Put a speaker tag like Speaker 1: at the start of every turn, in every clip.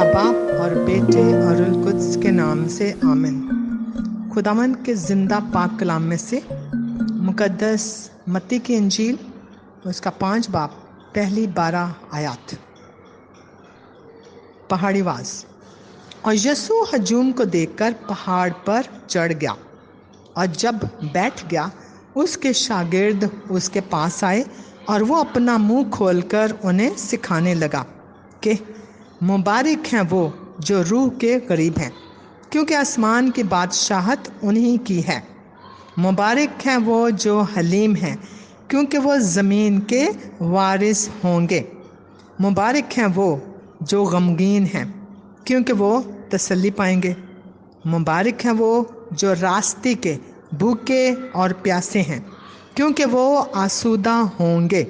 Speaker 1: खुदा बाप और बेटे और रूह कुद्स के नाम से आमीन। खुदावन के ज़िंदा पाक कलाम में से मुकद्दस मत्ती की इंजील उसका 5 बाब पहली 12 आयत। पहाड़ी वाज। और यीशु हजूम को देखकर पहाड़ पर चढ़ गया, और जब बैठ गया उसके शागिर्द उसके पास आए और वो अपना मुंह खोलकर उन्हें सिखाने लगा कि मुबारक हैं वो जो रूह के करीब हैं, क्योंकि आसमान की बादशाहत उन्हीं की है। मुबारक हैं वो जो हलीम हैं, क्योंकि वो ज़मीन के वारिस होंगे। मुबारक हैं वो जो गमगीन हैं, क्योंकि वो तसल्ली पाएंगे। मुबारक हैं वो जो रास्ते के भूखे और प्यासे हैं, क्योंकि वो आसूदा होंगे।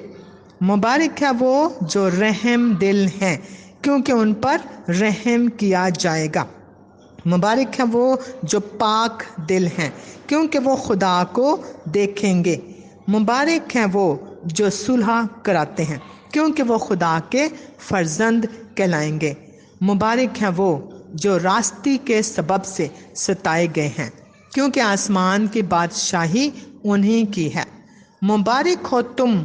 Speaker 1: मुबारक है वो जो रहम दिल हैं, क्योंकि उन पर रहम किया जाएगा। मुबारक है वो जो पाक दिल हैं, क्योंकि वो खुदा को देखेंगे। मुबारक हैं वो जो सुलह कराते हैं, क्योंकि वो खुदा के फर्जंद कहलाएंगे। मुबारक हैं वो जो रास्ते के सबब से सताए गए हैं, क्योंकि आसमान की बादशाही उन्हीं की है। मुबारक हो तुम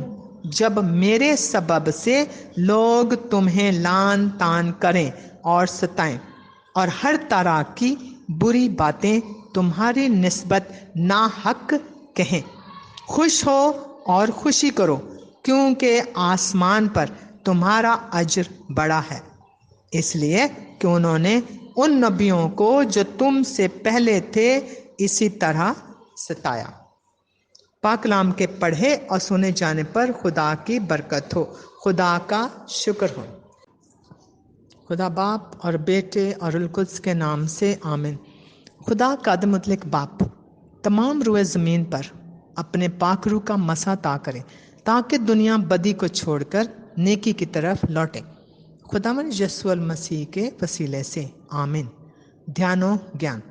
Speaker 1: जब मेरे सबब से लोग तुम्हें लान तान करें और सताएं और हर तरह की बुरी बातें तुम्हारी निस्बत नाहक कहें। खुश हो और खुशी करो, क्योंकि आसमान पर तुम्हारा अजर बड़ा है, इसलिए कि उन्होंने उन नबियों को जो तुमसे पहले थे इसी तरह सताया। पाक कलाम के पढ़े और सुने जाने पर खुदा की बरकत हो। खुदा का शुक्र हो। खुदा बाप और बेटे और रूह कुद्स के नाम से आमीन। खुदा का मुतलक बाप तमाम रूए ज़मीन पर अपने पाक रूह का मसा ता करे, ताकि दुनिया बदी को छोड़कर नेकी की तरफ लौटे। खुदावन यीशु मसीह के वसीले से आमीन। ध्यानो ज्ञान।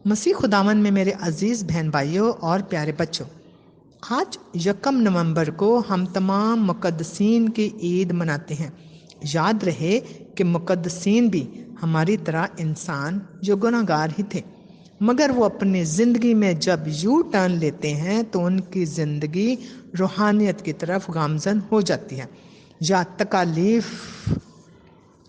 Speaker 1: मसीह खुदावन में मेरे अजीज़ बहन भाइयों और प्यारे बच्चों, आज 1 नवंबर को हम तमाम मुकद्दसीन की ईद मनाते हैं। याद रहे कि मुकद्दसीन भी हमारी तरह इंसान जो गुनाहगार ही थे, मगर वो अपनी ज़िंदगी में जब यू टर्न लेते हैं तो उनकी ज़िंदगी रूहानियत की तरफ गामज़न हो जाती है, या तकालीफ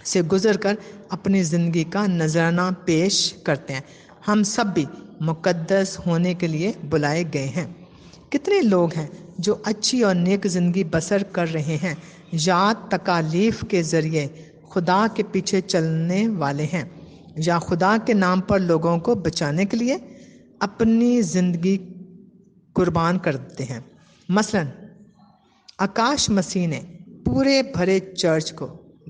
Speaker 1: से गुजर कर अपनी ज़िंदगी का नजराना पेश करते हैं। हम सब भी मुकद्दस होने के लिए बुलाए गए हैं। कितने लोग हैं जो अच्छी और नेक ज़िंदगी बसर कर रहे हैं, या तकालीफ के ज़रिए खुदा के पीछे चलने वाले हैं, या खुदा के नाम पर लोगों को बचाने के लिए अपनी ज़िंदगी कुर्बान कर देते हैं। मसलन आकाश मसीह ने पूरे भरे चर्च को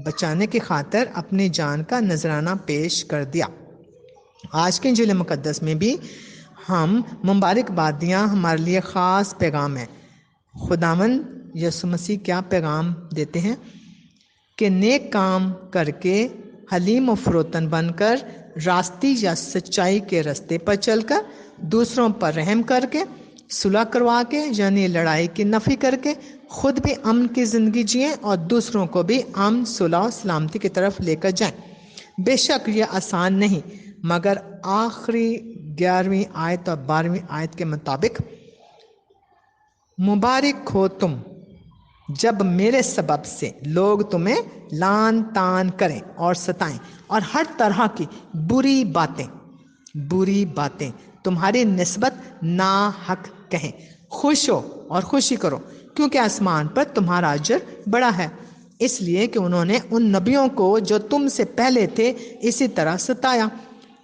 Speaker 1: बचाने की खातिर अपनी जान का नजराना पेश कर दिया। आज के इंजील मुकद्दस में भी हम मुबारकबादियाँ हमारे लिए ख़ास पैगाम है। खुदावन यीशु मसीह क्या पैगाम देते हैं कि नेक काम करके हलीम और फरोतन बनकर रास्ती या सच्चाई के रास्ते पर चलकर दूसरों पर रहम करके सुलह करवा के यानी लड़ाई की नफ़ी करके खुद भी अमन की ज़िंदगी जिएं और दूसरों को भी अमन सुलह और सलामती की तरफ लेकर जाएं। बेशक ये आसान नहीं, मगर आखिरी 11वीं आयत और 12वीं आयत के मुताबिक मुबारक हो तुम जब मेरे सबब से लोग तुम्हें लान तान करें और सताएं और हर तरह की बुरी बातें तुम्हारी निस्बत नाहक कहें। खुश हो और खुशी करो, क्योंकि आसमान पर तुम्हारा अजर बड़ा है, इसलिए कि उन्होंने उन नबियों को जो तुमसे पहले थे इसी तरह सताया।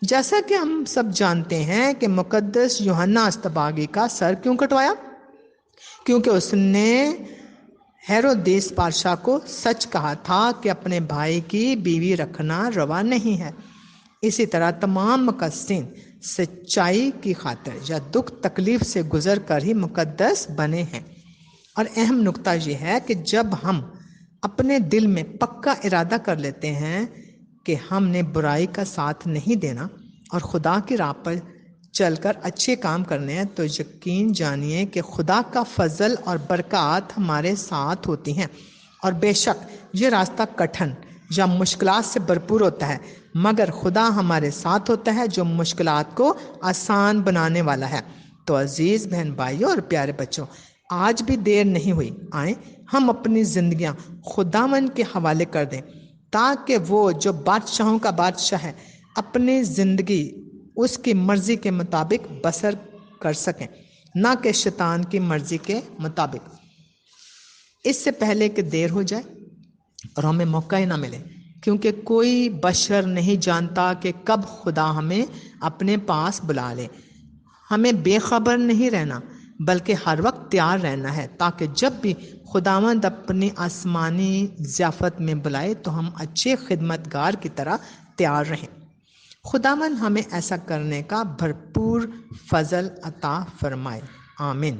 Speaker 1: जैसा कि हम सब जानते हैं कि मुकद्दस यूहन्ना अस्तबागी का सर क्यों कटवाया, क्योंकि उसने हेरोदेस बादशाह को सच कहा था कि अपने भाई की बीवी रखना रवा नहीं है। इसी तरह तमाम मुकद्दसीन सच्चाई की खातिर या दुख तकलीफ से गुजर कर ही मुकद्दस बने हैं। और अहम नुक्ता यह है कि जब हम अपने दिल में पक्का इरादा कर लेते हैं कि हमने बुराई का साथ नहीं देना और खुदा की राह पर चलकर अच्छे काम करने हैं, तो यकीन जानिए कि खुदा का फजल और बरकत हमारे साथ होती हैं। और बेशक ये रास्ता कठिन جب مشکلات سے بھرپور ہوتا ہے، مگر خدا ہمارے ساتھ ہوتا ہے جو مشکلات کو آسان بنانے والا ہے۔ تو عزیز بہن بھائیوں اور پیارے بچوں، آج بھی دیر نہیں ہوئی، آئیں ہم اپنی زندگیاں خداوند کے حوالے کر دیں تاکہ وہ جو بادشاہوں کا بادشاہ ہے اپنی زندگی اس کی مرضی کے مطابق بسر کر سکیں، نہ کہ شیطان کی مرضی کے مطابق۔ اس سے پہلے کہ دیر ہو جائے اور ہمیں موقع ہی نہ ملے، کیونکہ کوئی بشر نہیں جانتا کہ کب خدا ہمیں اپنے پاس بلا لے۔ ہمیں بے خبر نہیں رہنا بلکہ ہر وقت تیار رہنا ہے، تاکہ جب بھی خداوند اپنی آسمانی ضیافت میں بلائے تو ہم اچھے خدمتگار کی طرح تیار رہیں۔ خداوند ہمیں ایسا کرنے کا بھرپور فضل عطا فرمائے، آمین۔